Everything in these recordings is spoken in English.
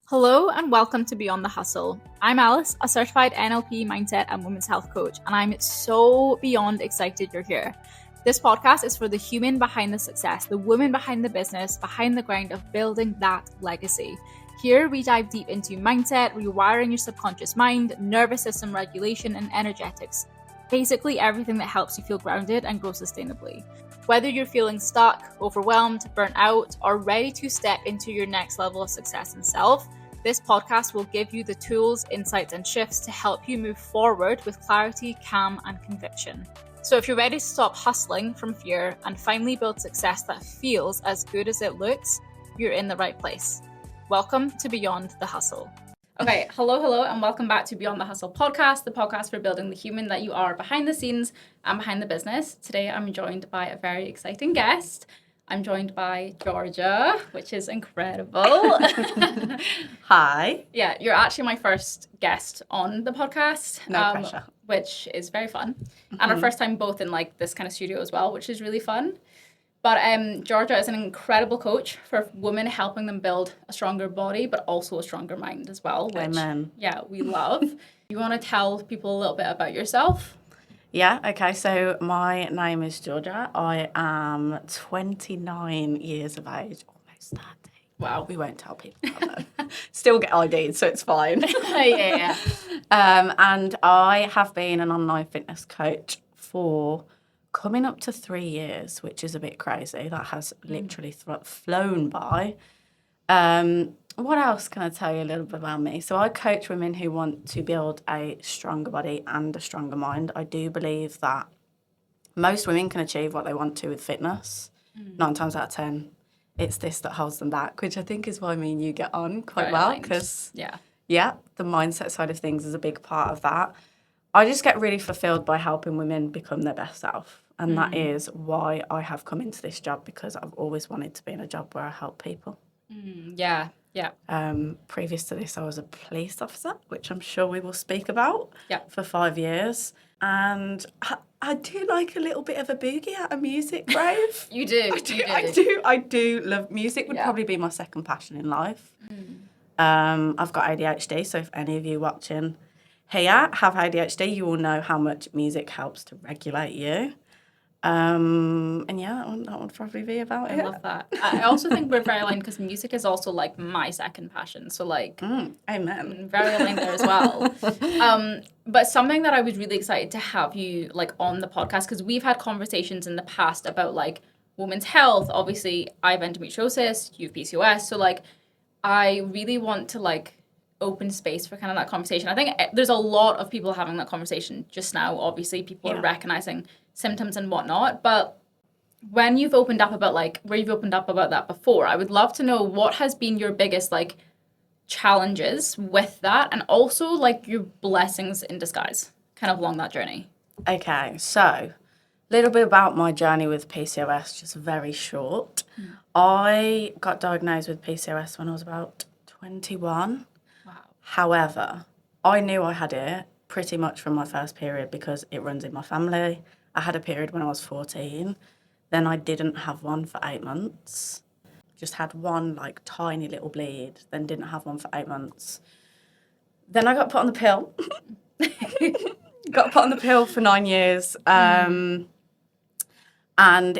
Hello and welcome to Beyond the Hustle. I'm Alice, a certified NLP mindset and women's health coach, and I'm so beyond excited you're here. This podcast is for the human behind the success, the woman behind the business, behind the grind of building that legacy. Here we dive deep into mindset, rewiring your subconscious mind, nervous system regulation, and energetics. Basically everything that helps you feel grounded and grow sustainably. Whether you're feeling stuck, overwhelmed, burnt out, or ready to step into your next level of success and self, this podcast will give you the tools, insights, and shifts to help you move forward with clarity, calm, and conviction. So if you're ready to stop hustling from fear and finally build success that feels as good as it looks, you're in the right place. Welcome to Beyond the Hustle. Okay, hello, and welcome back to Beyond the Hustle podcast, the podcast for building the human that you are behind the scenes and behind the business. Today, I'm joined by a very exciting guest. I'm joined by Jorgia, which is incredible. Hi. Yeah, you're actually my first guest on the podcast. No pressure. Which is very fun. And our first time both in like this kind of studio as well, which is really fun. But Jorgia is an incredible coach for women, helping them build a stronger body, but also a stronger mind as well. Which, Amen. Yeah, we love. You want to tell people a little bit about yourself? Yeah, okay, so my name is Jorgia. I am 29 years of age, almost 30. Wow. We won't tell people about that. Still get ID'd, so it's fine. Yeah. And I have been an online fitness coach for coming up to 3 years, which is a bit crazy. That has literally flown by. What else can I tell you a little bit about me? So I coach women who want to build a stronger body and a stronger mind. I do believe that most women can achieve what they want to with fitness. 9 times out of 10, it's this that holds them back, which I think is why me and you get on quite well, because the mindset side of things is a big part of that. I just get really fulfilled by helping women become their best self. And that is why I have come into this job, because I've always wanted to be in a job where I help people. Yeah. Previous to this, I was a police officer, which I'm sure we will speak about, for 5 years. And I do like a little bit of a boogie at a music rave. You do. I do love music. Would probably be my second passion in life. I've got ADHD, so if any of you watching here have ADHD, you will know how much music helps to regulate you. And yeah, that would probably be about it. I love that. I also think we're very aligned because music is also like my second passion. So like, amen. Very aligned there as well. But something that I was really excited to have you like on the podcast, because we've had conversations in the past about like women's health. Obviously, I have endometriosis, you have PCOS. So like, I really want to like open space for kind of that conversation. I think there's a lot of people having that conversation just now. Obviously, people are recognizing symptoms and whatnot, but when you've opened up about like where you've opened up about that before, I would love to know what has been your biggest like challenges with that, and also like your blessings in disguise kind of along that journey. Okay, so a little bit about my journey with PCOS, just very short. I got diagnosed with PCOS when I was about 21. Wow. However, I knew I had it pretty much from my first period because it runs in my family. I had a period when I was 14. Then I didn't have one for 8 months. Just had one like tiny little bleed, then didn't have one for 8 months. Then I got put on the pill. Got put on the pill for 9 years. And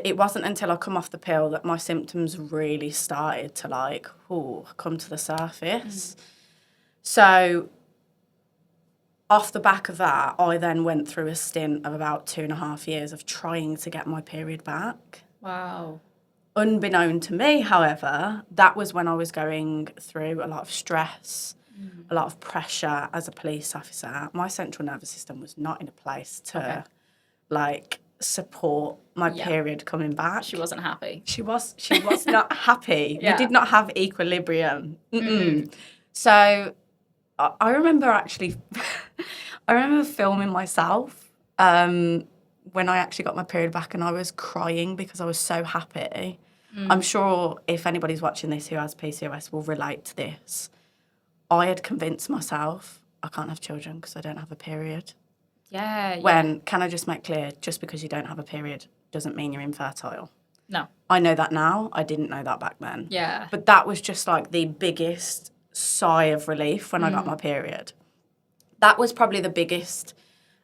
it wasn't until I come off the pill that my symptoms really started to like, come to the surface. So off the back of that, I then went through a stint of about 2.5 years of trying to get my period back. Wow. Unbeknown to me, however, that was when I was going through a lot of stress, a lot of pressure as a police officer. My central nervous system was not in a place to like support my period coming back. She wasn't happy. She was not happy. We did not have equilibrium. So I remember actually, filming myself when I actually got my period back, and I was crying because I was so happy. I'm sure if anybody's watching this who has PCOS will relate to this. I had convinced myself I can't have children because I don't have a period. When, can I just make clear, just because you don't have a period doesn't mean you're infertile. No. I know that now. I didn't know that back then. Yeah. But that was just like the biggest sigh of relief when I got my period. That was probably the biggest,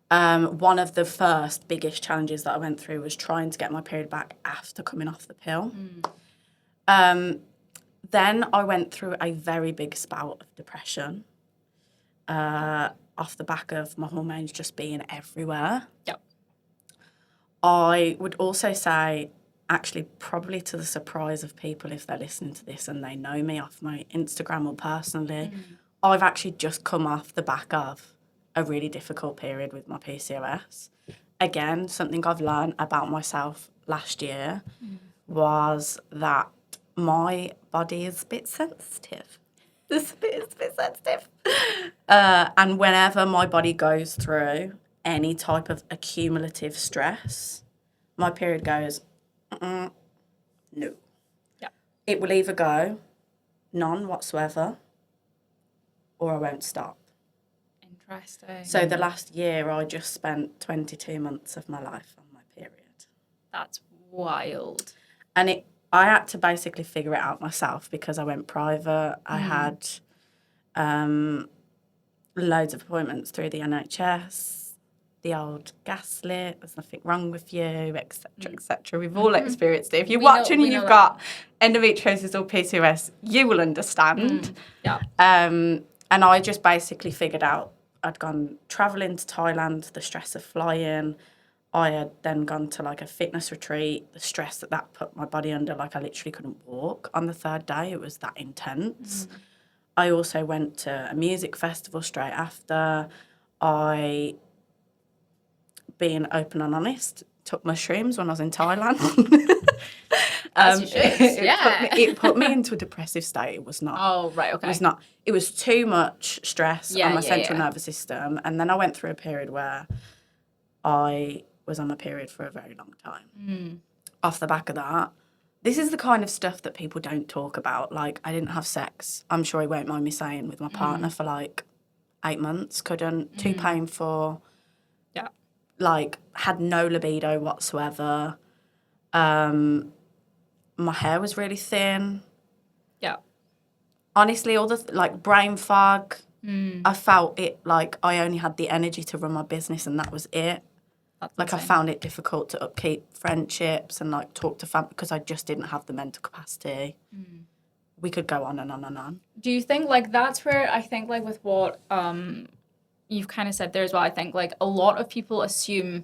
one of the first biggest challenges that I went through was trying to get my period back after coming off the pill. Then I went through a very big spout of depression off the back of my hormones just being everywhere. Yep. I would also say, actually, probably to the surprise of people if they're listening to this and they know me off my Instagram or personally, I've actually just come off the back of a really difficult period with my PCOS. Again, something I've learned about myself last year was that my body is a bit sensitive. It's a bit sensitive. And whenever my body goes through any type of accumulative stress, my period goes, no. Yeah. It will either go none whatsoever or I won't stop. Interesting. So the last year I just spent 22 months of my life on my period. That's wild. And I had to basically figure it out myself because I went private. I had loads of appointments through the NHS, the old gaslit, there's nothing wrong with you, etc., etc. We've all experienced it. If you're watching and you've got endometriosis or PCOS, you will understand. Yeah. And I just basically figured out I'd gone travelling to Thailand, the stress of flying. I had then gone to like a fitness retreat, the stress that put my body under, like I literally couldn't walk on the third day. It was that intense. I also went to a music festival straight after. I, being open and honest, took mushrooms when I was in Thailand. As you should. It put me into a depressive state. It was not. Oh, right, okay. It was not. It was too much stress on my central nervous system. And then I went through a period where I was on my period for a very long time. Off the back of that, this is the kind of stuff that people don't talk about. Like, I didn't have sex, I'm sure he won't mind me saying, with my partner for like 8 months. Couldn't. Too painful. Yeah. Like, had no libido whatsoever. My hair was really thin. Yeah. Honestly, all the like brain fog. I felt it like I only had the energy to run my business and that was it. That's like insane. I found it difficult to upkeep friendships and like talk to family because I just didn't have the mental capacity. We could go on and on and on. Do you think like that's where I think like with what you've kind of said there as well, I think like a lot of people assume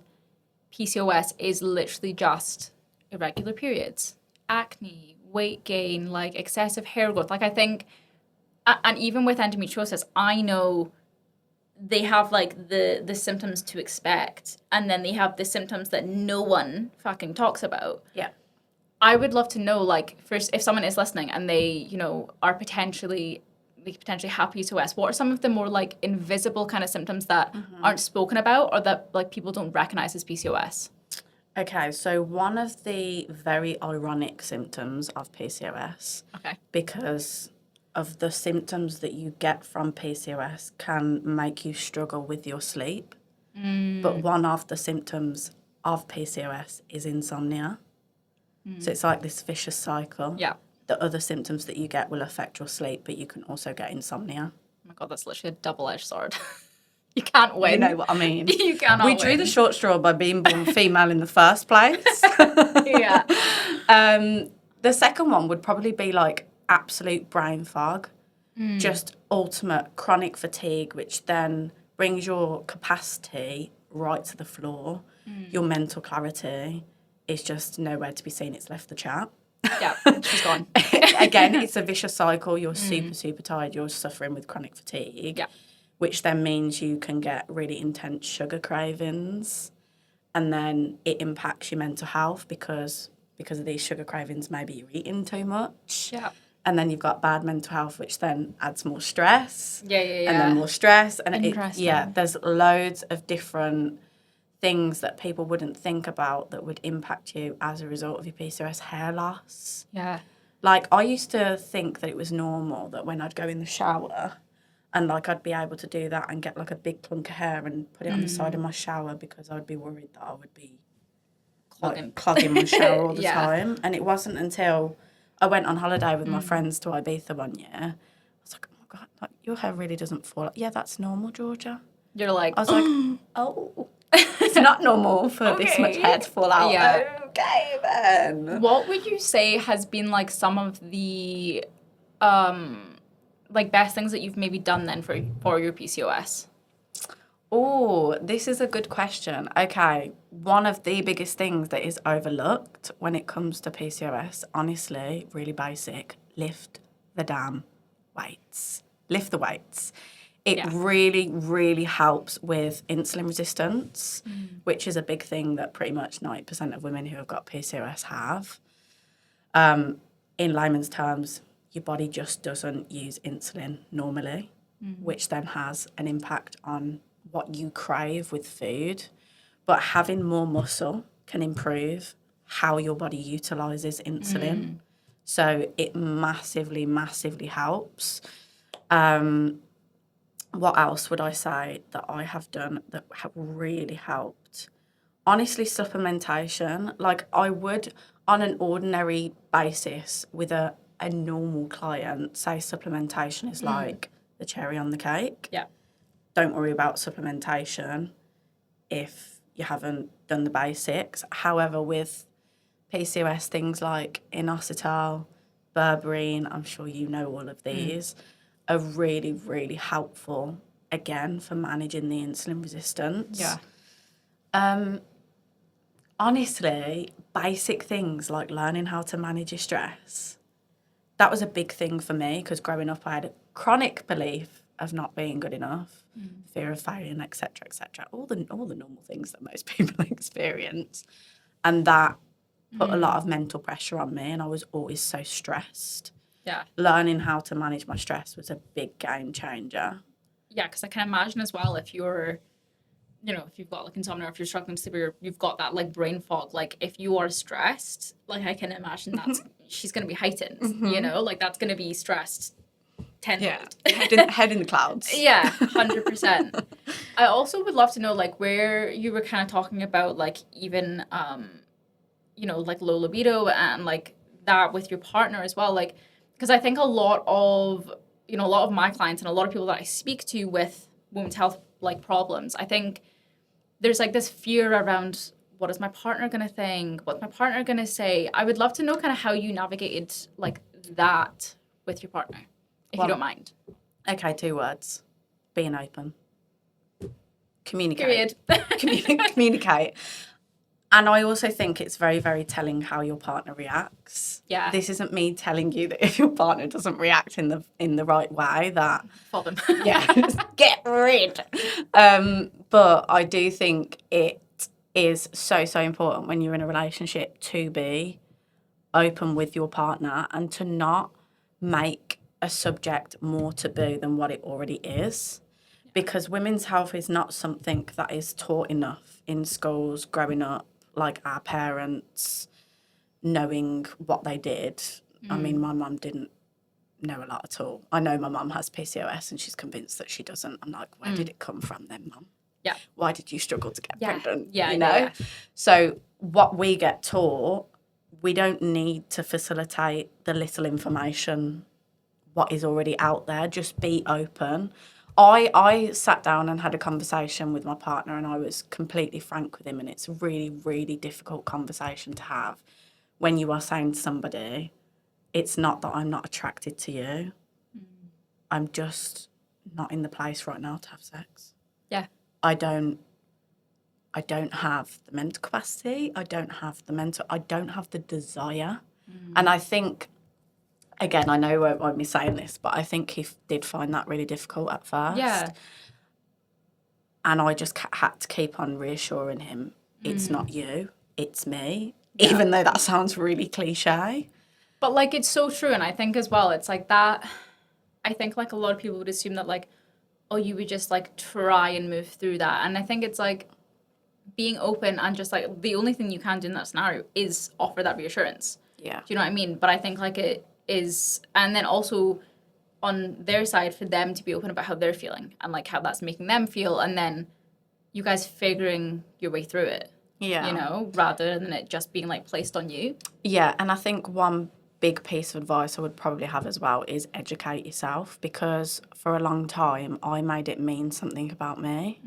PCOS is literally just irregular periods, acne, weight gain, like excessive hair growth. Like I think, and even with endometriosis, I know they have like the symptoms to expect, and then they have the symptoms that no one fucking talks about. Yeah. I would love to know, like, first, if someone is listening and they, you know, are potentially have PCOS, what are some of the more like invisible kind of symptoms that aren't spoken about or that like people don't recognize as PCOS? Okay, so one of the very ironic symptoms of PCOS, because of the symptoms that you get from PCOS can make you struggle with your sleep. But one of the symptoms of PCOS is insomnia. So it's like this vicious cycle. Yeah. The other symptoms that you get will affect your sleep, but you can also get insomnia. Oh my God, that's literally a double-edged sword. You can't win. You know what I mean? You cannot win. We drew the short straw by being born female in the first place. Yeah. The second one would probably be like absolute brain fog, just ultimate chronic fatigue, which then brings your capacity right to the floor. Your mental clarity is just nowhere to be seen. It's left the chat. Yeah, she's gone. Again, it's a vicious cycle. You're super, super tired. You're suffering with chronic fatigue. Yeah. Which then means you can get really intense sugar cravings, and then it impacts your mental health because of these sugar cravings. Maybe you're eating too much. Yeah. And then you've got bad mental health, which then adds more stress. Yeah. And then more stress. And there's loads of different things that people wouldn't think about that would impact you as a result of your PCOS. Hair loss. Yeah. Like, I used to think that it was normal that when I'd go in the shower and, like, I'd be able to do that and get, like, a big plunk of hair and put it on the side of my shower because I'd be worried that I would be clogging my shower all the time. And it wasn't until I went on holiday with my friends to Ibiza one year, I was like, oh, my God, your hair really doesn't fall out. Yeah, that's normal, Georgia. You're like, I was like, oh, it's not normal for this much hair to fall out. Yeah. Okay, then. What would you say has been like some of the like best things that you've maybe done then for your PCOS? Oh, this is a good question. Okay, one of the biggest things that is overlooked when it comes to PCOS, honestly, really basic, lift the damn weights. Lift the weights. It really, really helps with insulin resistance, which is a big thing that pretty much 90% of women who have got PCOS have. In layman's terms, your body just doesn't use insulin normally, which then has an impact on what you crave with food. But having more muscle can improve how your body utilizes insulin. So it massively, massively helps. What else would I say that I have done that have really helped? Honestly, supplementation. Like I would, on an ordinary basis with a normal client, say supplementation is like the cherry on the cake. Yeah. Don't worry about supplementation if you haven't done the basics. However, with PCOS, things like inositol, berberine, I'm sure you know all of these, are really, really helpful, again, for managing the insulin resistance. Yeah. Honestly, basic things like learning how to manage your stress, that was a big thing for me because growing up I had a chronic belief of not being good enough, fear of failing, etc., etc. All the normal things that most people experience, and that put a lot of mental pressure on me, and I was always so stressed. Yeah. Learning how to manage my stress was a big game changer. Yeah, because I can imagine as well if you're, if you've got like insomnia, or if you're struggling to sleep, or you've got that like brain fog, like if you are stressed, like I can imagine that's she's going to be heightened, like that's going to be stressed tenfold. Yeah, head in the clouds. Yeah, 100%. I also would love to know like where you were kind of talking about like even, like low libido and like that with your partner as well, like because I think a lot of my clients and a lot of people that I speak to with women's health like problems, I think there's like this fear around what is my partner going to think? What's my partner going to say? I would love to know kind of how you navigated like that with your partner, if you don't mind. Okay, 2 words. Being open. Communicate. Period. Communicate. And I also think it's very, very telling how your partner reacts. Yeah. This isn't me telling you that if your partner doesn't react in the right way, that for them. just get rid. But I do think it is so, so important when you're in a relationship to be open with your partner and to not make a subject more taboo than what it already is. Because women's health is not something that is taught enough in schools growing up, like our parents knowing what they did. I mean, my mum didn't know a lot at all. I know my mum has PCOS and she's convinced that she doesn't. I'm like, where did it come from then, Mum? Yeah. Why did you struggle to get pregnant? Yeah, Yeah. So what we get taught, we don't need to facilitate the little information, what is already out there. Just be open. I sat down and had a conversation with my partner and I was completely frank with him, and it's a really, really difficult conversation to have when you are saying to somebody, it's not that I'm not attracted to you. I'm just not in the place right now to have sex. Yeah. I don't have the mental capacity. I don't have the desire. And I think, again, I know you won't mind me saying this, but I think he did find that really difficult at first. Yeah. And I just had to keep on reassuring him, it's not you, it's me, even though that sounds really cliche. But, like, it's so true. And I think as well, it's like that, I think, like, a lot of people would assume that, like, oh, you would just, like, try and move through that. And I think it's, like, being open and just, like, the only thing you can do in that scenario is offer that reassurance. Yeah. Do you know what I mean? But I think, like, it is, and then also on their side for them to be open about how they're feeling and, like, how that's making them feel. And then you guys figuring your way through it. Yeah. You know, rather than it just being, like, placed on you. Yeah, and I think one big piece of advice I would probably have as well is educate yourself, because for a long time I made it mean something about me.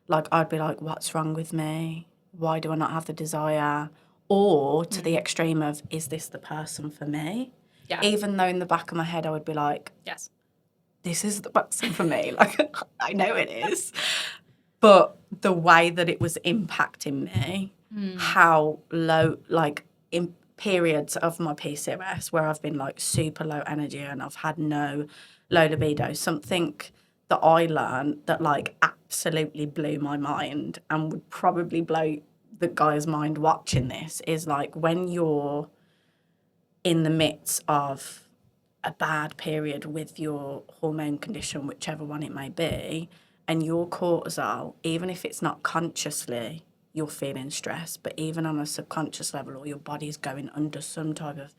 Like, I'd be like, what's wrong with me? Why do I not have the desire? Or to the extreme of, is this the person for me? Yeah. Even though in the back of my head I would be like, Yes. this is the person for me. Like, I know it is. But the way that it was impacting me, how low, like, in periods of my PCOS where I've been, like, super low energy and I've had no low libido, something that I learned that, like, absolutely blew my mind and would probably blow the guy's mind watching this is, like, when you're in the midst of a bad period with your hormone condition, whichever one it may be, and your cortisol, even if it's not consciously you're feeling stress, but even on a subconscious level, or your body's going under some type of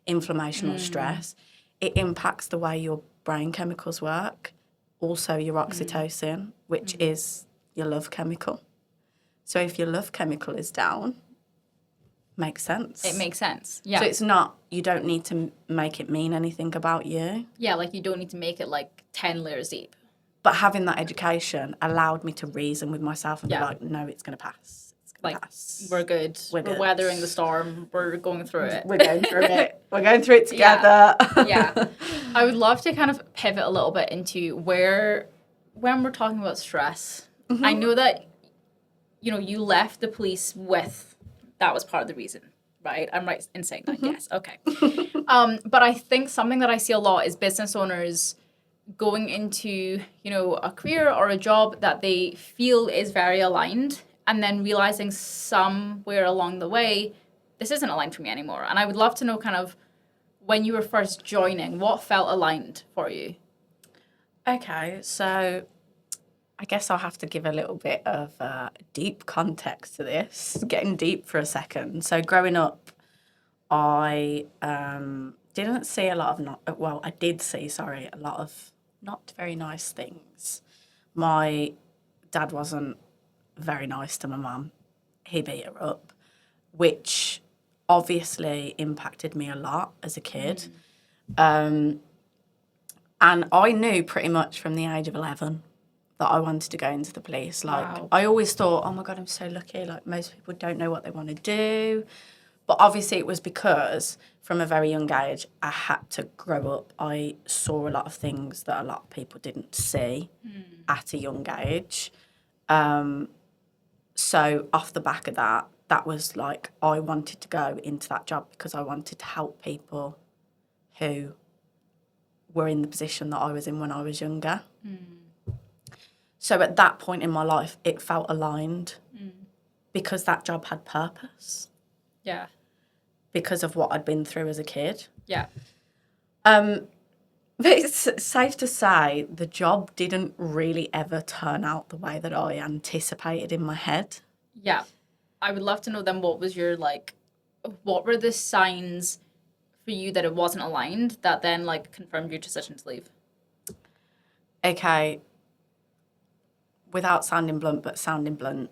inflammation or stress, it impacts the way your brain chemicals work. Also your oxytocin, which is your love chemical. So if your love chemical is down, makes sense. It makes sense. Yeah. So it's not, you don't need to make it mean anything about you. Yeah, like you don't need to make it like 10 layers deep. But having that education allowed me to reason with myself and be like, no, it's going to pass. It's going to pass. We're good. We're good. Weathering the storm. We're going through it. We're going through it. We're going through it together. Yeah. I would love to kind of pivot a little bit into when we're talking about stress, I know that, you left the police that was part of the reason, right? I'm right in saying that, yes. Okay. But I think something that I see a lot is business owners going into, a career or a job that they feel is very aligned, and then realizing somewhere along the way, this isn't aligned for me anymore. And I would love to know kind of when you were first joining, what felt aligned for you? Okay, so I guess I'll have to give a little bit of deep context to this, getting deep for a second. So growing up, I didn't see a lot of, I did see, a lot of not very nice things. My dad wasn't very nice to my mum. He beat her up, which obviously impacted me a lot as a kid. And I knew pretty much from the age of 11 that I wanted to go into the police. Like, I always thought, oh my God, I'm so lucky. Like, most people don't know what they want to do. But obviously it was because from a very young age, I had to grow up. I saw a lot of things that a lot of people didn't see at a young age. So off the back of that, that was like, I wanted to go into that job because I wanted to help people who were in the position that I was in when I was younger. So at that point in my life, it felt aligned because that job had purpose. Yeah. Because of what I'd been through as a kid. Yeah. But it's safe to say the job didn't really ever turn out the way that I anticipated in my head. Yeah. I would love to know then what were the signs for you that it wasn't aligned that then confirmed your decision to leave? Okay. Without sounding blunt, but sounding blunt,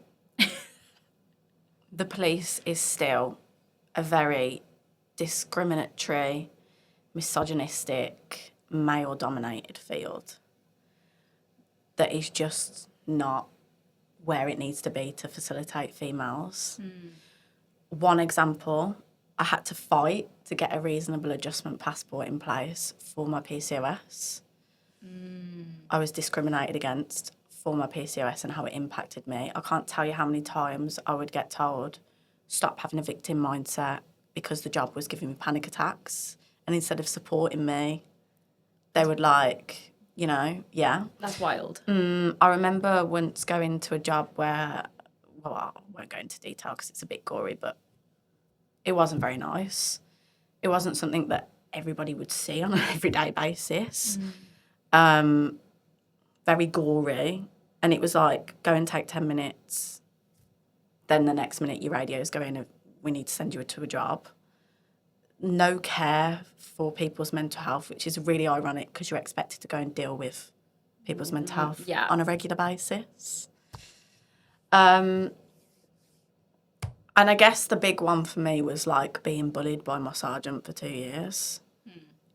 the police is still a very discriminatory, misogynistic, male-dominated field that is just not where it needs to be to facilitate females. One example, I had to fight to get a reasonable adjustment passport in place for my PCOS. I was discriminated against for my PCOS and how it impacted me. I can't tell you how many times I would get told, stop having a victim mindset, because the job was giving me panic attacks. And instead of supporting me, they would yeah. That's wild. I remember once going to a job where, I won't go into detail because it's a bit gory, but it wasn't very nice. It wasn't something that everybody would see on an everyday basis. Very gory. And it was like, go and take 10 minutes. Then the next minute your radio's going, we need to send you to a job. No care for people's mental health, which is really ironic because you're expected to go and deal with people's mental health on a regular basis. I And I guess the big one for me was like being bullied by my sergeant for 2 years.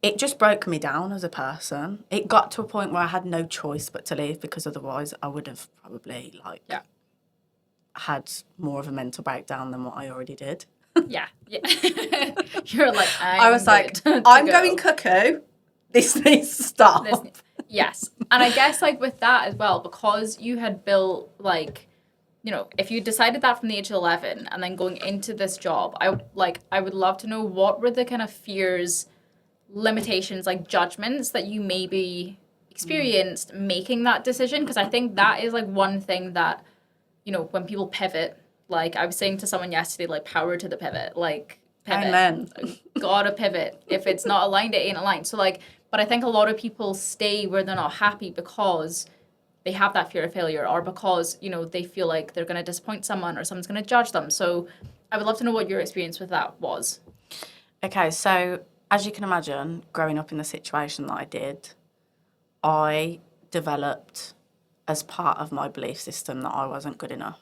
It just broke me down as a person. It got to a point where I had no choice but to leave, because otherwise I would have probably had more of a mental breakdown than what I already did. Yeah. You're like, I was like, I'm going cuckoo. This needs to stop. Yes. And I guess like with that as well, because you had built like, you know, if you decided that from the age of 11 and then going into this job, I would love to know what were the kind of fears, limitations, like judgments that you maybe experienced making that decision. Because I think that is like one thing that, you know, when people pivot, like I was saying to someone yesterday, like power to the pivot, like pivot. Amen. Gotta pivot. If it's not aligned, it ain't aligned. So like, but I think a lot of people stay where they're not happy because they have that fear of failure, or because, you know, they feel like they're going to disappoint someone or someone's going to judge them. So I would love to know what your experience with that was. Okay, so as you can imagine, growing up in the situation that I did, I developed as part of my belief system that I wasn't good enough.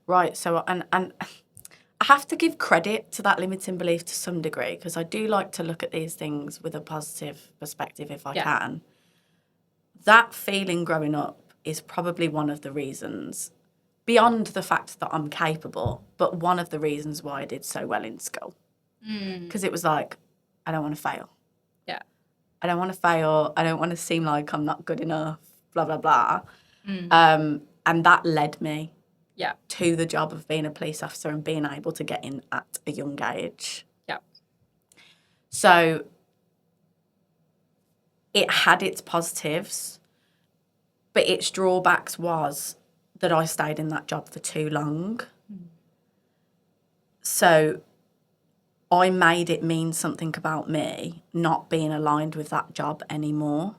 Right, so, and I have to give credit to that limiting belief to some degree, because I do like to look at these things with a positive perspective if I can. That feeling growing up is probably one of the reasons, beyond the fact that I'm capable, but one of the reasons why I did so well in school. Because it was like, I don't want to fail. Yeah. I don't want to fail. I don't want to seem like I'm not good enough, blah, blah, blah. And that led me to the job of being a police officer and being able to get in at a young age. Yeah. So it had its positives, but its drawbacks was that I stayed in that job for too long. So I made it mean something about me not being aligned with that job anymore.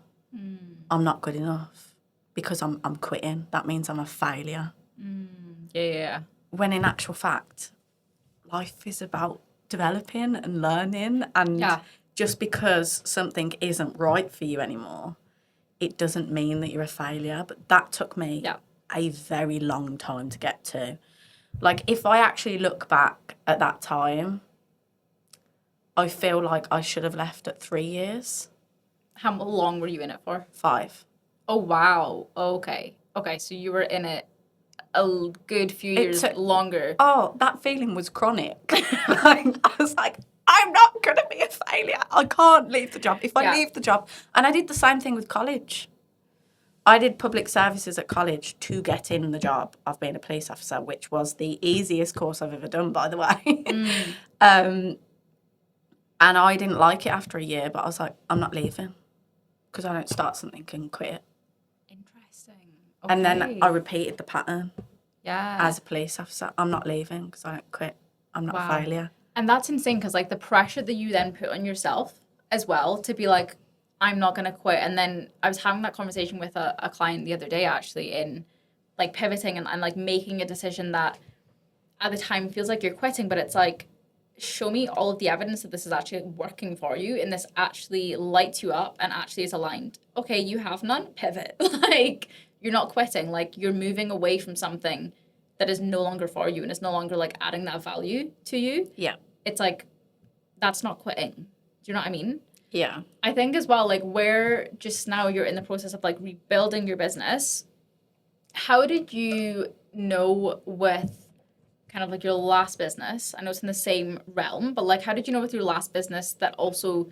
I'm not good enough because I'm quitting. That means I'm a failure. Yeah. When in actual fact, life is about developing and learning, and just because something isn't right for you anymore, it doesn't mean that you're a failure. But that took me a very long time to get to. Like, if I actually look back at that time, I feel like I should have left at 3 years. How long were you in it for? 5. Oh, wow. Okay, so you were in it a good few years longer. Oh, that feeling was chronic. I was like, I'm not going to be a failure. I can't leave the job. If I leave the job... And I did the same thing with college. I did public services at college to get in the job of being a police officer, which was the easiest course I've ever done, by the way. And I didn't like it after a year, but I was like, I'm not leaving because I don't start something and quit it. Interesting. Okay. And then I repeated the pattern. Yeah. As a police officer, I'm not leaving because I don't quit. I'm not a failure. And that's insane because, like, the pressure that you then put on yourself as well to be like, I'm not going to quit. And then I was having that conversation with a client the other day, actually, in, like, pivoting and, like, making a decision that at the time feels like you're quitting, but it's like, show me all of the evidence that this is actually working for you and this actually lights you up and actually is aligned. Okay, you have none, pivot. Like, you're not quitting. Like, you're moving away from something that is no longer for you and is no longer, like, adding that value to you. Yeah. It's like, that's not quitting. Do you know what I mean? Yeah. I think as well, like, where just now you're in the process of, like, rebuilding your business, how did you know with kind of like your last business, I know it's in the same realm, but like, how did you know with your last business that also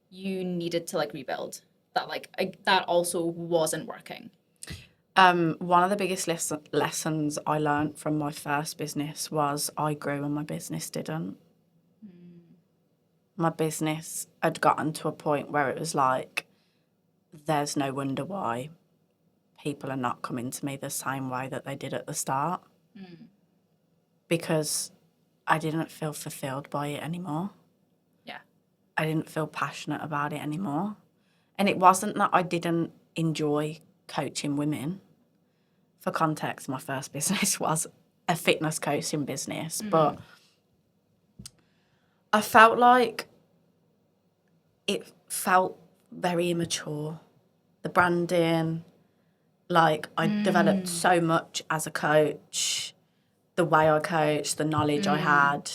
you needed to like rebuild, that like that also wasn't working? One of the biggest lessons I learned from my first business was I grew and my business didn't. My business had gotten to a point where it was like, there's no wonder why people are not coming to me the same way that they did at the start. Because I didn't feel fulfilled by it anymore. Yeah. I didn't feel passionate about it anymore. And it wasn't that I didn't enjoy coaching women. For context, my first business was a fitness coaching business, but I felt like it felt very immature. The branding, like I developed so much as a coach. the way I coached, the knowledge I had,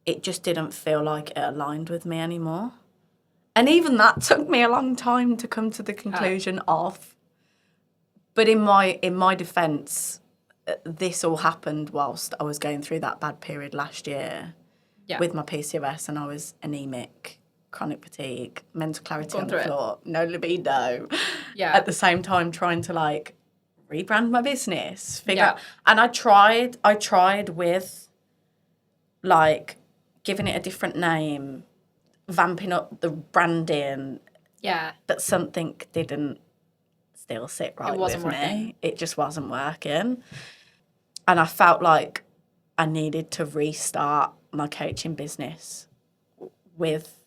it just didn't feel like it aligned with me anymore. And even that took me a long time to come to the conclusion of. But in my defence, this all happened whilst I was going through that bad period last year with my PCOS, and I was anemic, chronic fatigue, mental clarity on the floor, no libido. Yeah. At the same time, trying to like rebrand my business, and I tried with like giving it a different name, vamping up the branding. Yeah. But something didn't still sit right with me. It just wasn't working. And I felt like I needed to restart my coaching business with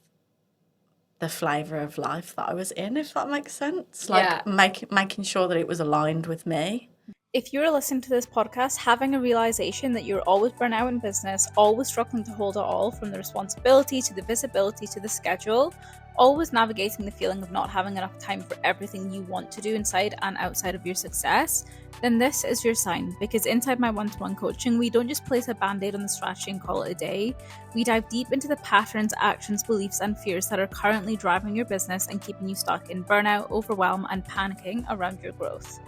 the flavour of life that I was in, if that makes sense. Like making sure that it was aligned with me. If you're listening to this podcast, having a realization that you're always burnt out in business, always struggling to hold it all, from the responsibility to the visibility to the schedule, always navigating the feeling of not having enough time for everything you want to do inside and outside of your success, then this is your sign. Because inside my one-to-one coaching, we don't just place a band-aid on the strategy and call it a day. We dive deep into the patterns, actions, beliefs, and fears that are currently driving your business and keeping you stuck in burnout, overwhelm, and panicking around your growth.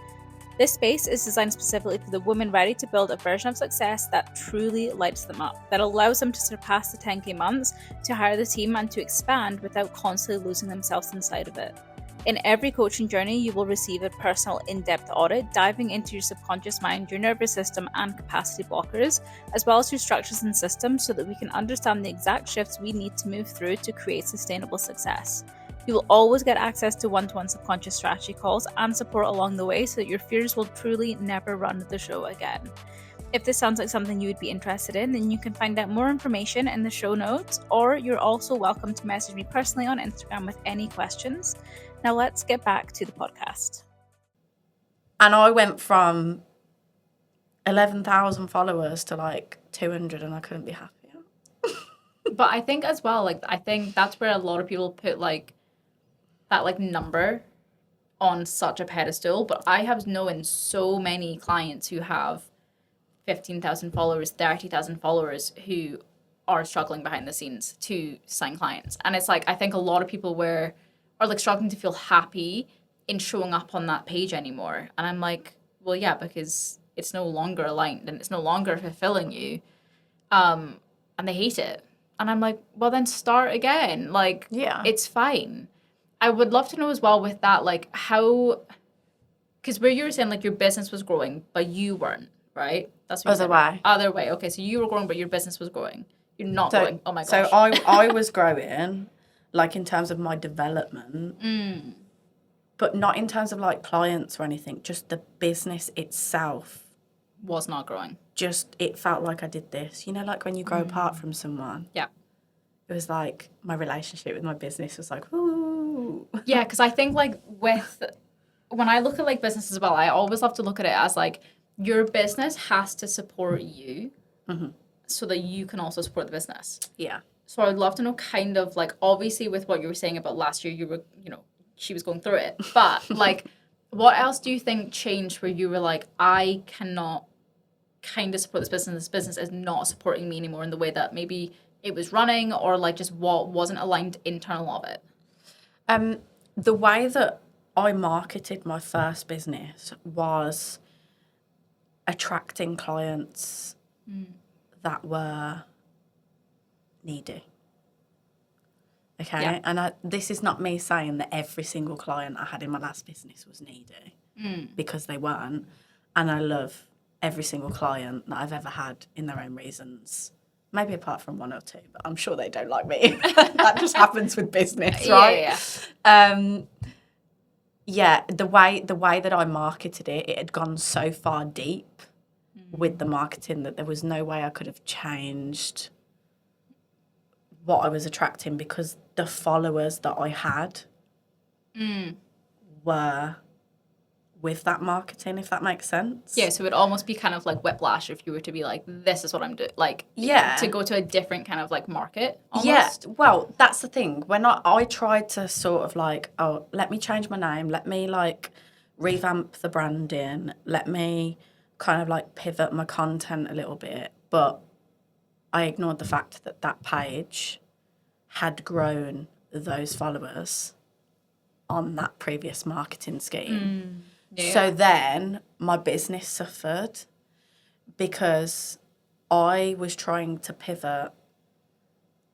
This space is designed specifically for the women ready to build a version of success that truly lights them up, that allows them to surpass the 10K months, to hire the team, and to expand without constantly losing themselves inside of it. In every coaching journey, you will receive a personal in-depth audit, diving into your subconscious mind, your nervous system, and capacity blockers, as well as your structures and systems, so that we can understand the exact shifts we need to move through to create sustainable success. You will always get access to one-to-one subconscious strategy calls and support along the way, so that your fears will truly never run the show again. If this sounds like something you would be interested in, then you can find out more information in the show notes, or you're also welcome to message me personally on Instagram with any questions. Now let's get back to the podcast. And I went from 11,000 followers to like 200, and I couldn't be happier. But I think as well, I think that's where a lot of people put that number on such a pedestal. But I have known so many clients who have 15,000 followers, 30,000 followers, who are struggling behind the scenes to sign clients. And it's I think a lot of people are struggling to feel happy in showing up on that page anymore. And I'm like, well, yeah, because it's no longer aligned and it's no longer fulfilling you. And they hate it. And I'm like, well, then start again. It's fine. I would love to know as well with that, how, because where you were saying your business was growing, but you weren't, right? That's what Other way. Other way. Okay, so you were growing, but your business was growing. You're not growing. Oh my gosh. So I was growing, in terms of my development, but not in terms of clients or anything. Just the business itself was not growing. Just it felt like I did this. When you grow apart from someone. Yeah. It was my relationship with my business was ooh. Yeah, because I think when I look at business as well, I always love to look at it as your business has to support you so that you can also support the business. Yeah. So I'd love to know kind of obviously with what you were saying about last year, you were, she was going through it. But what else do you think changed where you were I cannot kind of support this business. This business is not supporting me anymore in the way that maybe it was running, or just what wasn't aligned internal of it? The way that I marketed my first business was attracting clients that were needy. Okay? Yeah. And this is not me saying that every single client I had in my last business was needy, because they weren't. And I love every single client that I've ever had in their own reasons. Maybe apart from one or two, but I'm sure they don't like me. That just happens with business, right? Yeah. The way that I marketed it, it had gone so far deep with the marketing that there was no way I could have changed what I was attracting, because the followers that I had were with that marketing, if that makes sense. Yeah, so it would almost be kind of like whiplash if you were to be this is what I'm doing. To go to a different kind of market almost. Yeah, well, that's the thing. When I tried to sort of let me change my name, let me revamp the branding, let me kind of like pivot my content a little bit, but I ignored the fact that that page had grown those followers on that previous marketing scheme. So then my business suffered because I was trying to pivot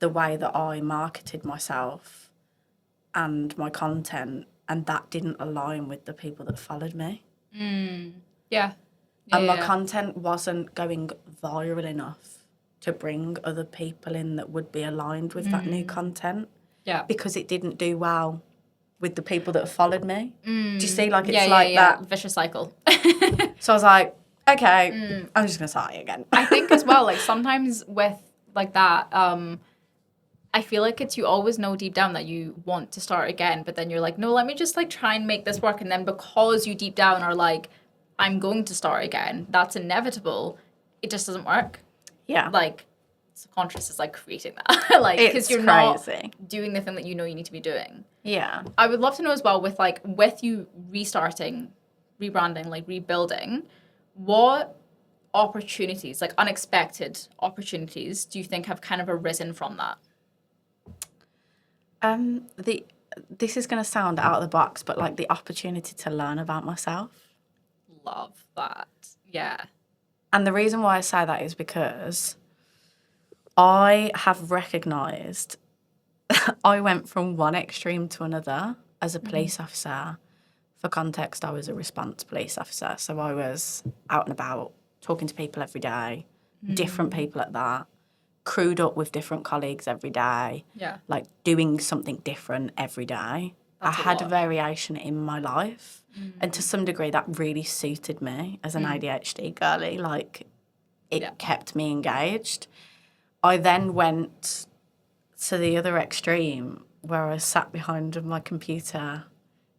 the way that I marketed myself and my content, and that didn't align with the people that followed me. Yeah. And my content wasn't going viral enough to bring other people in that would be aligned with that new content. Yeah. Because it didn't do well with the people that followed me. Do you see? Like, it's that vicious cycle. So I was like, okay, I'm just going to start it again. I think as well, like, sometimes with, like, that, I feel like you always know deep down that you want to start again, but then you're like, no, let me just, like, try and make this work. And then because you deep down are like, I'm going to start again, that's inevitable, it just doesn't work. Yeah. Like, subconscious is, like, creating that. Like, because you're not doing the thing that you know you need to be doing. Yeah. I would love to know as well, with you restarting, rebranding, like, rebuilding, what opportunities, like unexpected opportunities, do you think have kind of arisen from that? This is going to sound out of the box, but like the opportunity to learn about myself. Love that. Yeah. And the reason why I say that is because I have recognised I went from one extreme to another as a police officer. For context, I was a response police officer. So I was out and about, talking to people every day, different people at that, crewed up with different colleagues every day, like doing something different every day. I had a variation in my life. And to some degree, that really suited me as an ADHD girly. Like, it kept me engaged. I then went to the other extreme where I sat behind my computer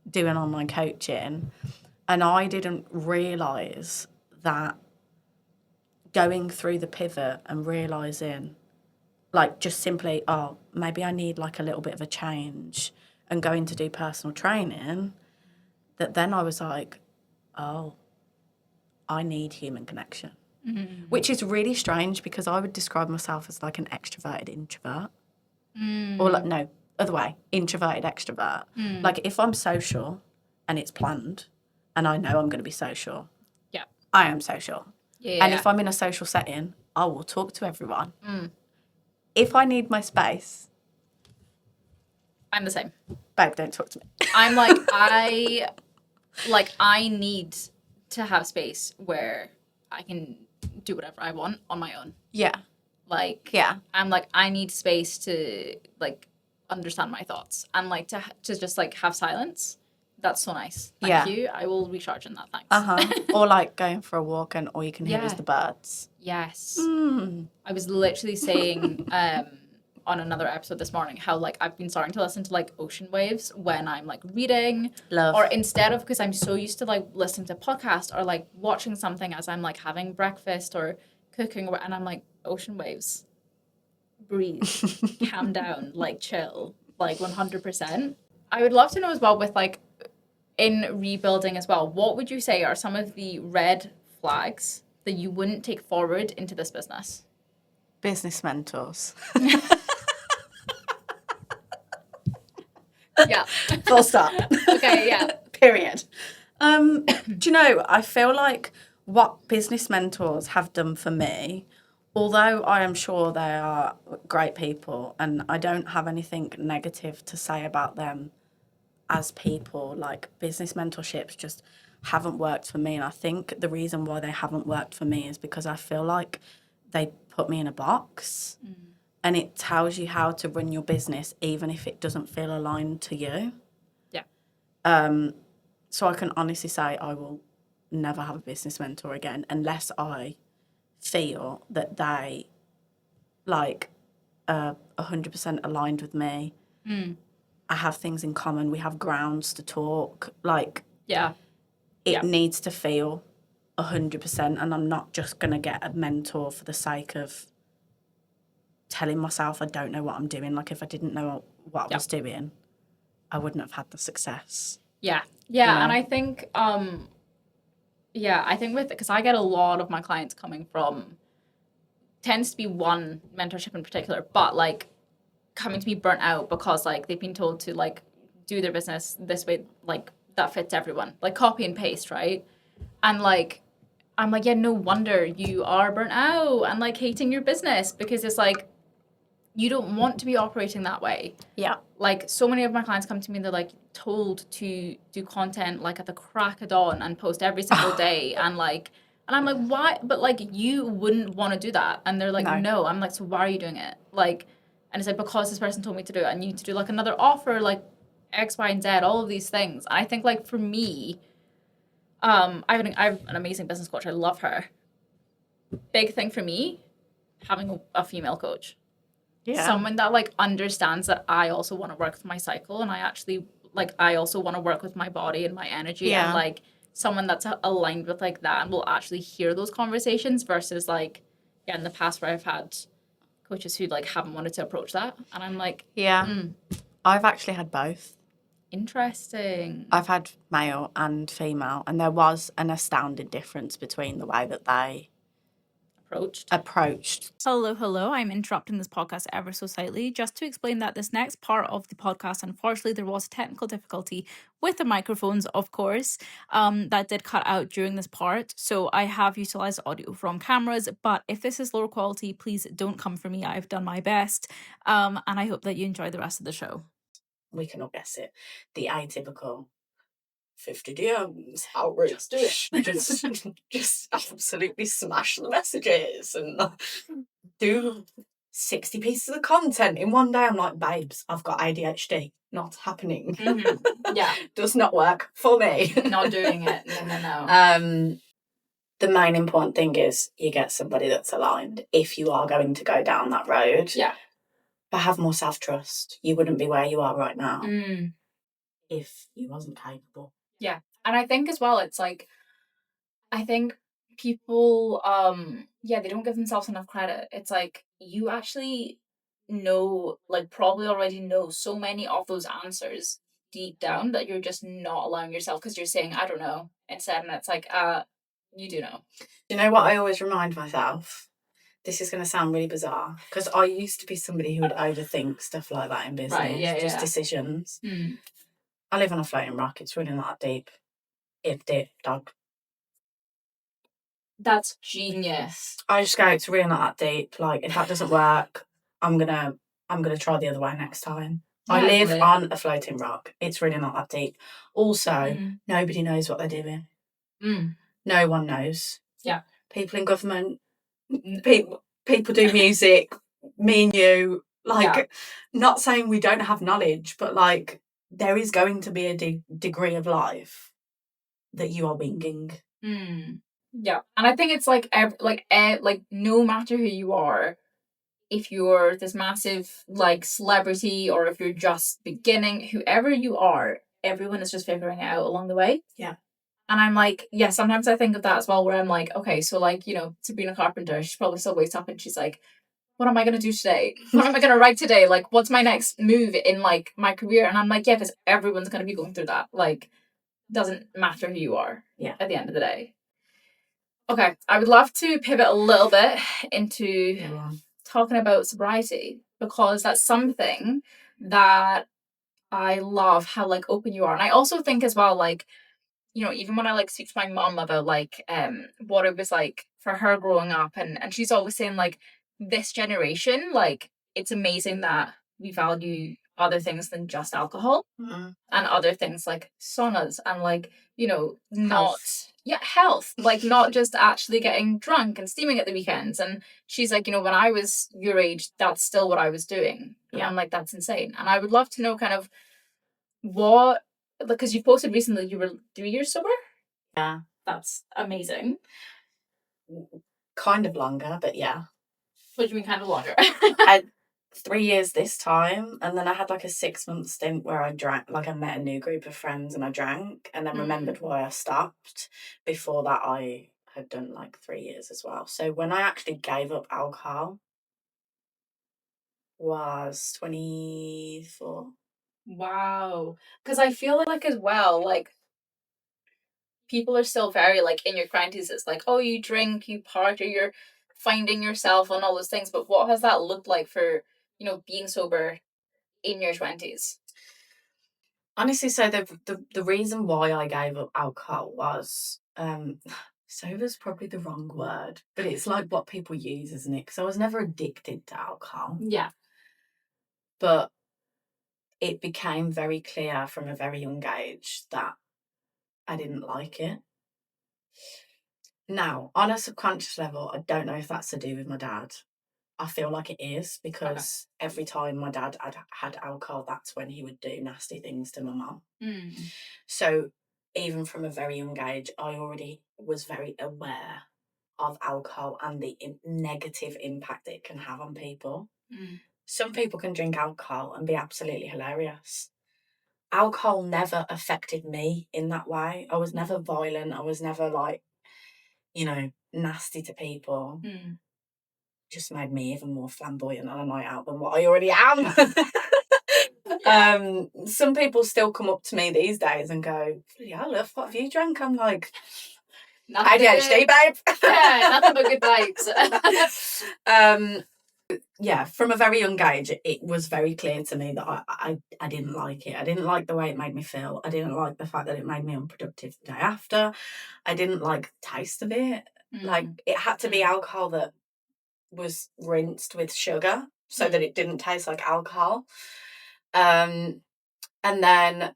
doing online coaching, and I didn't realise that going through the pivot and realising, like, just simply, oh, maybe I need like a little bit of a change and going to do personal training, that then I was like, oh, I need human connection. Which is really strange because I would describe myself as like an extroverted introvert. Or like, no, other way, introverted extrovert. Like, if I'm social and it's planned and I know I'm going to be social, I am social. And if I'm in a social setting, I will talk to everyone. If I need my space, I'm the same. Babe, don't talk to me. I'm like, I need to have space where I can do whatever I want on my own. Yeah. Like, I'm like, I need space to, like, understand my thoughts and, like, to just, like, have silence. That's so nice. Thank you. I will recharge in that. Thanks. Or, like, going for a walk and all you can hear is the birds. Yes. I was literally saying on another episode this morning how, like, I've been starting to listen to, like, ocean waves when I'm, like, reading. Love. Or instead of, because I'm so used to, like, listening to podcasts or, like, watching something as I'm, like, having breakfast or cooking, and I'm like, ocean waves, breathe, calm down, like, chill, like, 100%. I would love to know as well, with, like, in rebuilding as well, what would you say are some of the red flags that you wouldn't take forward into this business? Business mentors. Yeah. Full stop. Okay, yeah. Period. Do you know, I feel like what business mentors have done for me, although I am sure they are great people and I don't have anything negative to say about them as people, like, business mentorships just haven't worked for me. And I think the reason why they haven't worked for me is because I feel like they put me in a box and it tells you how to run your business even if it doesn't feel aligned to you. Yeah. So I can honestly say I will never have a business mentor again unless I feel that they, like, 100% aligned with me. I have things in common. We have grounds to talk. Like, it needs to feel 100%, and I'm not just going to get a mentor for the sake of telling myself I don't know what I'm doing. Like, if I didn't know what I was doing, I wouldn't have had the success. Yeah. Yeah, you know? And I think Yeah, I think because I get a lot of my clients coming from, tends to be one mentorship in particular, but like coming to be burnt out because like they've been told to like do their business this way, like that fits everyone, like copy and paste, right? And like I'm like, yeah, no wonder you are burnt out and like hating your business, because it's like you don't want to be operating that way. Yeah. Like so many of my clients come to me and they're like told to do content like at the crack of dawn and post every single day and I'm like, why? But like you wouldn't want to do that. And they're like, no. I'm like, so why are you doing it? Like, and it's like, because this person told me to do it. I need to do like another offer, like X, Y, and Z, all of these things. I think like for me, I have an amazing business coach. I love her. Big thing for me, having a female coach. Yeah. Someone that like understands that I also want to work with my cycle, and I also want to work with my body and my energy, and like someone that's aligned with like that and will actually hear those conversations versus like, yeah, in the past where I've had coaches who like haven't wanted to approach that, and I'm like, I've actually had both. Interesting. I've had male and female, and there was an astounding difference between the way that they approached. Hello. I'm interrupting this podcast ever so slightly just to explain that this next part of the podcast, unfortunately, there was a technical difficulty with the microphones, of course, that did cut out during this part. So I have utilized audio from cameras, but if this is lower quality, please don't come for me. I've done my best, and I hope that you enjoy the rest of the show. We can all guess it. The atypical 50 DMs, outrage, do it. Just absolutely smash the messages and do 60 pieces of content in one day. I'm like, babes, I've got ADHD. Not happening. Mm-hmm. Yeah. Does not work for me. Not doing it. No. The main important thing is you get somebody that's aligned if you are going to go down that road. Yeah. But have more self-trust. You wouldn't be where you are right now if you wasn't capable. Yeah. And I think as well, it's like, I think people, they don't give themselves enough credit. It's like, you actually know, like probably already know so many of those answers deep down that you're just not allowing yourself, because you're saying, I don't know, instead. And it's like, you do know. You know what I always remind myself? This is going to sound really bizarre, because I used to be somebody who would overthink stuff like that in business, right, decisions. I live on a floating rock. It's really not that deep. If dip, dog. That's genius. I just go, it's really not that deep. Like, if that doesn't work, I'm gonna try the other way next time. Yeah, I live on a floating rock. It's really not that deep. Also, nobody knows what they're doing. No one knows. Yeah. People in government, people do music, me and you, like, not saying we don't have knowledge, but like, there is going to be a degree of life that you are winging. Yeah. And I think it's like no matter who you are, if you're this massive like celebrity or if you're just beginning, whoever you are, everyone is just figuring it out along the way. Yeah. And I'm like, yeah, sometimes I think of that as well, where I'm like, okay, so like, you know, Sabrina Carpenter, she probably still wakes up and she's like, what am I going to do today? What am I going to write today? Like, what's my next move in like my career? And I'm like, yeah, because everyone's going to be going through that. Like, doesn't matter who you are at the end of the day. Okay, I would love to pivot a little bit into talking about sobriety, because that's something that I love, how like open you are. And I also think as well, like, you know, even when I like speak to my mum about like what it was like for her growing up, and she's always saying like, this generation, like, it's amazing that we value other things than just alcohol and other things like saunas and like, you know, health, like not just actually getting drunk and steaming at the weekends. And she's like, you know, when I was your age, that's still what I was doing. And I'm like, that's insane. And I would love to know kind of what, because you posted recently you were 3 years sober. Yeah, that's amazing. Kind of longer, but yeah. What do you mean kind of longer? I had 3 years this time, and then I had like a 6-month stint where I drank, like I met a new group of friends and I drank, and then remembered why I stopped. Before that, I had done like 3 years as well. So when I actually gave up alcohol was 24. Wow. Because I feel like as well, like, people are still very, like, in your 20s, it's like, oh, you drink, you party, you're finding yourself and all those things. But what has that looked like for, you know, being sober in your 20s? Honestly, so the reason why I gave up alcohol was sober's probably the wrong word, but it's like what people use, isn't it? Because I was never addicted to alcohol. Yeah. But it became very clear from a very young age that I didn't like it. Now, on a subconscious level, I don't know if that's to do with my dad. I feel like it is, because every time my dad had alcohol, that's when he would do nasty things to my mum. So even from a very young age, I already was very aware of alcohol and the negative impact it can have on people. Some people can drink alcohol and be absolutely hilarious. Alcohol never affected me in that way. I was never violent. I was never, like, you know, nasty to people. Just made me even more flamboyant on a night out than what I already am. Some people still come up to me these days and go, yeah, love, what have you drank? I'm like, ADHD, babe. Yeah, nothing but good vibes. Yeah, from a very young age, it was very clear to me that I didn't like it. I didn't like the way it made me feel. I didn't like the fact that it made me unproductive the day after. I didn't like the taste of it. Like, it had to be alcohol that was rinsed with sugar so that it didn't taste like alcohol. And then,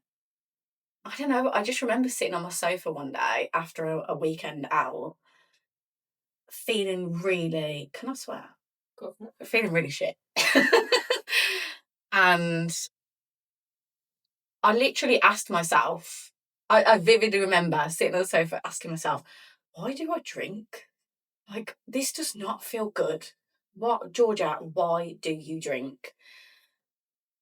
I don't know, I just remember sitting on my sofa one day after a weekend out, feeling really, can I swear? Go for it. Feeling really shit. And I literally asked myself, I vividly remember sitting on the sofa asking myself, why do I drink? Like, this does not feel good. What, Georgia, why do you drink?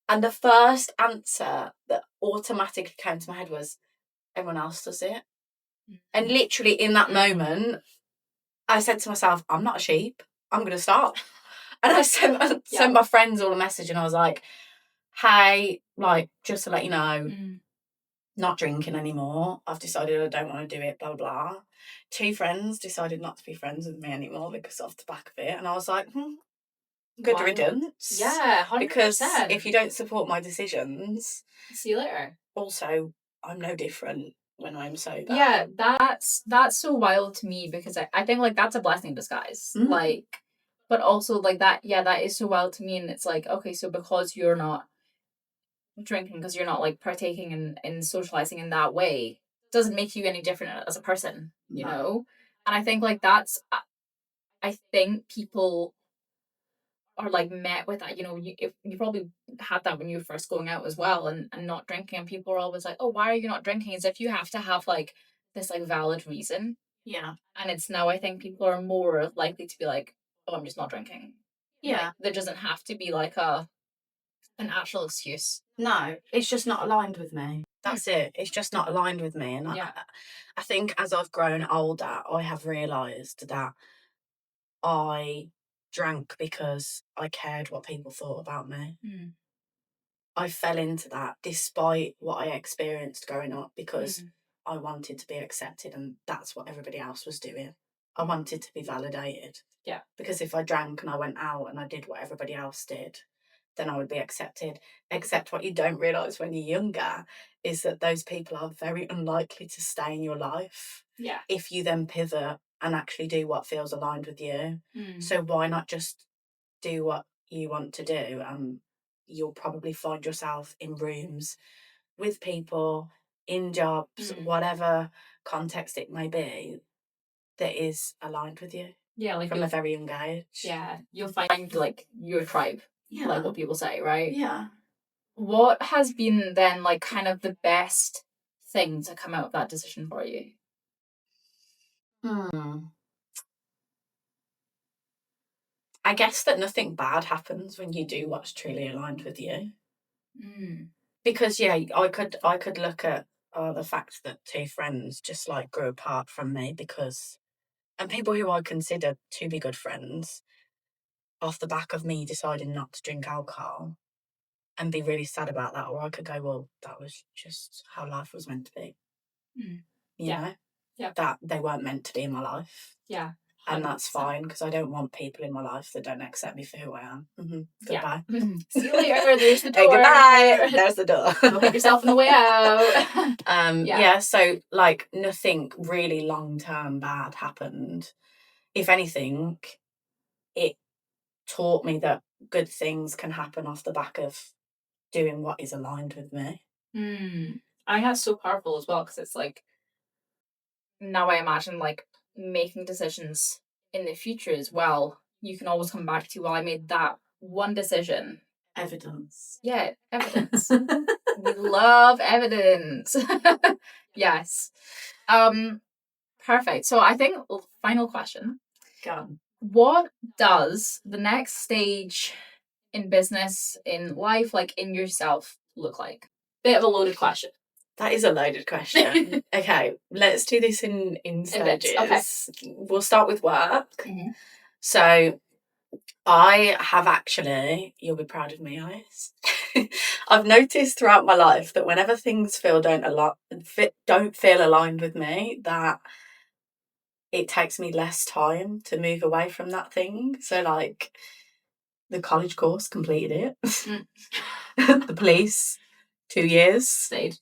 And the first answer that automatically came to my head was, everyone else does it. And literally in that moment, I said to myself, I'm not a sheep. I'm going to stop. And I sent my friends all a message and I was like, hey, like, just to let you know, not drinking anymore. I've decided I don't want to do it, blah, blah, blah. 2 friends decided not to be friends with me anymore because of the back of it. And I was like, good riddance. Yeah, 100%. Because if you don't support my decisions, see you later. Also, I'm no different when I'm sober. Yeah, that's so wild to me, because I think, like, that's a blessing in disguise. Like, but also, like, that is so wild to me. And it's like, okay, so because you're not drinking, because you're not, like, partaking in socializing in that way, doesn't make you any different as a person, you know? And I think, like, that's, I think people are, like, met with that, you know, if you probably had that when you were first going out as well, and not drinking, and people are always like, oh, why are you not drinking? As if you have to have, like, this, like, valid reason. Yeah. And it's now, I think people are more likely to be like, oh, I'm just not drinking. Yeah. Like, there doesn't have to be, like, an actual excuse. No, it's just not aligned with me. That's it. It's just not aligned with me. And I think as I've grown older, I have realised that I drank because I cared what people thought about me. I fell into that despite what I experienced growing up, because I wanted to be accepted, and that's what everybody else was doing. I wanted to be validated. Yeah. Because if I drank and I went out and I did what everybody else did, then I would be accepted. Except what you don't realise when you're younger is that those people are very unlikely to stay in your life. Yeah. If you then pivot and actually do what feels aligned with you. So why not just do what you want to do? You'll probably find yourself in rooms with people, in jobs, whatever context it may be, that is aligned with you. Yeah, like from a very young age. Yeah, you'll find, like, your tribe, like what people say, right? Yeah. What has been then, like, kind of the best thing to come out of that decision for you? I guess that nothing bad happens when you do what's truly aligned with you. Because I could look at the fact that 2 friends just, like, grew apart from me because, and people who I consider to be good friends, off the back of me deciding not to drink alcohol, and be really sad about that. Or I could go, well, that was just how life was meant to be. You know? that they weren't meant to be in my life. Yeah. 100%. And that's fine, because I don't want people in my life that don't accept me for who I am. Goodbye. See you later. There's the door. Hey, goodbye. There's the door. Go put yourself on the way out. So like nothing really long-term bad happened. If anything, it taught me that good things can happen off the back of doing what is aligned with me. I think that's so powerful as well, because it's like, now I imagine like making decisions in the future as well. You can always come back to, well, I made that one decision. Evidence. Yeah, evidence. We love evidence. Yes. Perfect. So I think final question. Go on. What does the next stage in business, in life, like in yourself, look like? Bit of a loaded question. That is a loaded question. Okay, let's do this in stages. Okay. We'll start with work. So I have actually, you'll be proud of me, Alice. I've noticed throughout my life that whenever things don't feel aligned with me, that it takes me less time to move away from that thing. So like the college course, completed it. The police, 2 years. Stayed.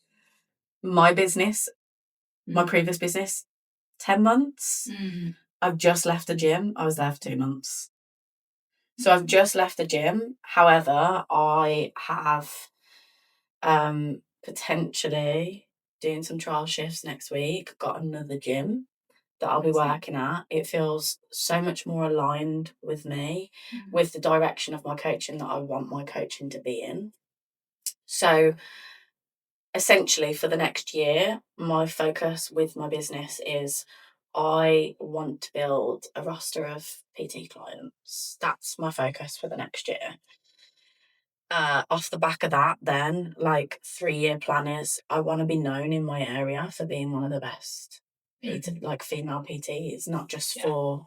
My business, my previous business, 10 months. I've just left the gym. I was there for 2 months. So I've just left the gym. However, I have potentially doing some trial shifts next week. Got another gym that I'll be working at. It feels so much more aligned with me, with the direction of my coaching that I want my coaching to be in. So essentially for the next year, my focus with my business is I want to build a roster of PT clients. That's my focus for the next year. Off the back of that, then, like 3-year plan is I want to be known in my area for being one of the best like female PTs, not just for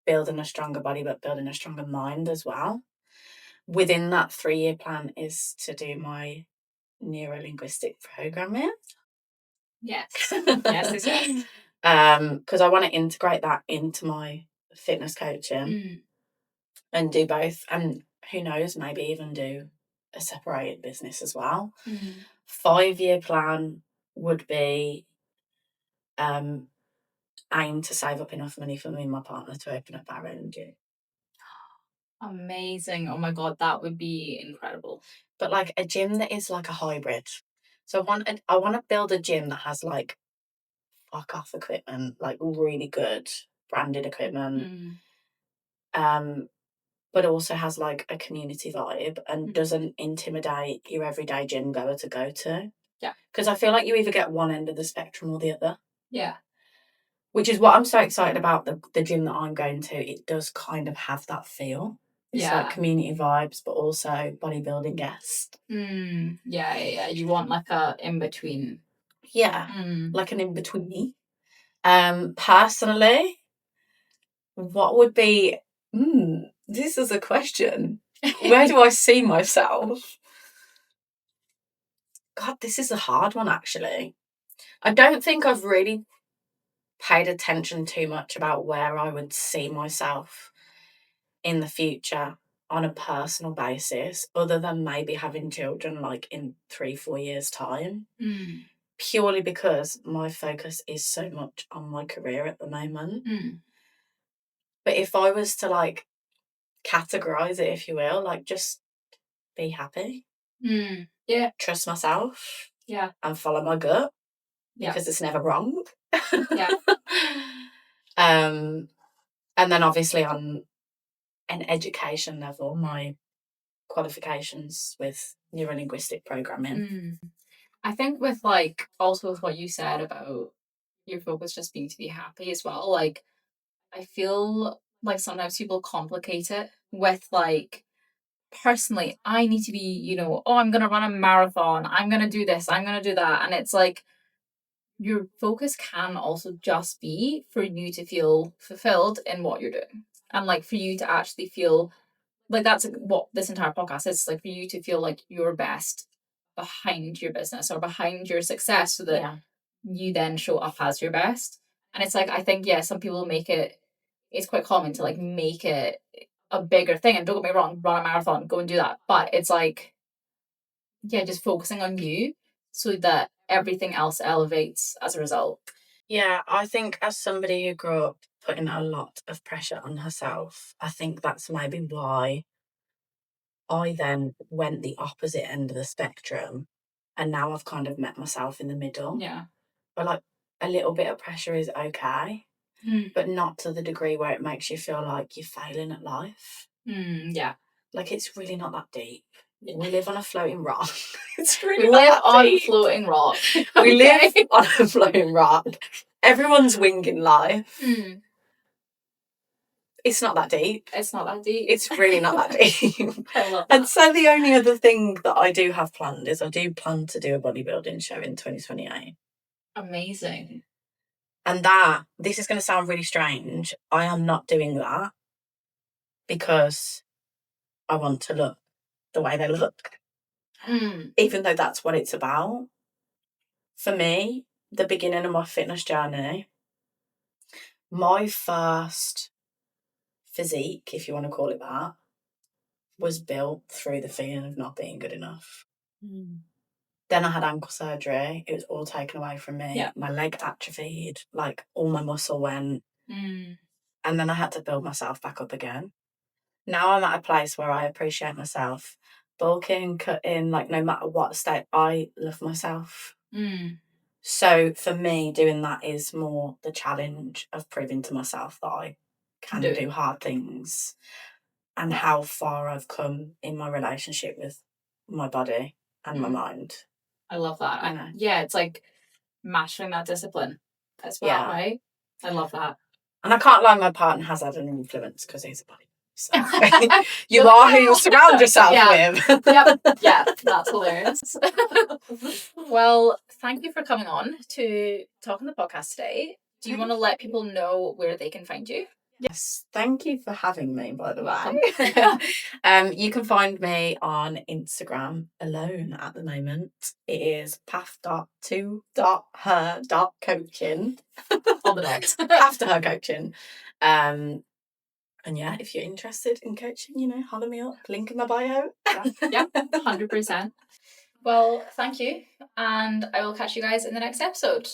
building a stronger body, but building a stronger mind as well. Within that 3-year plan is to do my neuro-linguistic programming. Yes. Yes. Because I want to integrate that into my fitness coaching and do both, and who knows, maybe even do a separated business as well. 5-year plan would be aim to save up enough money for me and my partner to open up our own gym. Amazing. Oh my god, that would be incredible. But like a gym that is like a hybrid. So I want to build a gym that has like fuck off equipment, like really good branded equipment. But also has like a community vibe and doesn't intimidate your everyday gym goer to go to. Yeah. Because I feel like you either get one end of the spectrum or the other. Yeah. Which is what I'm so excited about the gym that I'm going to. It does kind of have that feel. It's like community vibes, but also bodybuilding guests. Yeah. You want like a in-between. Yeah, like an in-betweeny. Personally, what would be... this is a question. Where do I see myself? God, this is a hard one, actually. I don't think I've really paid attention too much about where I would see myself in the future on a personal basis, other than maybe having children like in 3-4 years' time. Purely because my focus is so much on my career at the moment. But if I was to like categorize it, if you will, like just be happy. Yeah. Trust myself. Yeah. And follow my gut. Because it's never wrong. Yeah. And then obviously on an education level, my qualifications with neuro-linguistic programming. I think with like also with what you said about your focus just being to be happy as well, like I feel like sometimes people complicate it with like, personally, I need to be, I'm gonna run a marathon, I'm gonna do this, I'm gonna do that, and it's like your focus can also just be for you to feel fulfilled in what you're doing, and like for you to actually feel like that's what this entire podcast is, like for you to feel like your best behind your business or behind your success, so that you then show up as your best. And it's like, I think, yeah, some people make it, it's quite common to like make it a bigger thing. And don't get me wrong, run a marathon, go and do that. But it's like, yeah, just focusing on you so that everything else elevates as a result. Yeah, I think as somebody who grew up putting a lot of pressure on herself, I think that's maybe why I then went the opposite end of the spectrum. And now I've kind of met myself in the middle. Yeah. But like a little bit of pressure is okay, but not to the degree where it makes you feel like you're failing at life. Yeah. Like, it's really not that deep. We live on a floating rock. It's We really live not that on deep. floating rock. We live on a floating rock. Everyone's winging life. It's not that deep. It's not that deep. It's really not that deep. I love that. And so the only other thing that I do have planned is I do plan to do a bodybuilding show in 2028. Amazing. And this is going to sound really strange. I am not doing that because I want to look the way they look. Even though that's what it's about. For me, the beginning of my fitness journey, my first physique, if you want to call it that, was built through the feeling of not being good enough. Then I had ankle surgery. It was all taken away from me. Yeah. My leg atrophied, like all my muscle went. And then I had to build myself back up again. Now I'm at a place where I appreciate myself. Bulking, cutting, like no matter what state, I love myself. So for me, doing that is more the challenge of proving to myself that I can do hard things and how far I've come in my relationship with my body and my mind. I love that. Yeah, it's like mastering that discipline as well, right? I love that. And I can't lie, my partner has had an influence because he's a body. So you are who you surround yourself with. Yeah, that's hilarious. Well, thank you for coming on to talk on the podcast today. Do you want to let people know where they can find you? Yes, thank you for having me, by the way. You can find me on Instagram alone at the moment. It is path.to.her.coaching. On the dot. Path to her coaching. And yeah, if you're interested in coaching, holler me up. Link in my bio. Yeah, 100%. Well, thank you. And I will catch you guys in the next episode.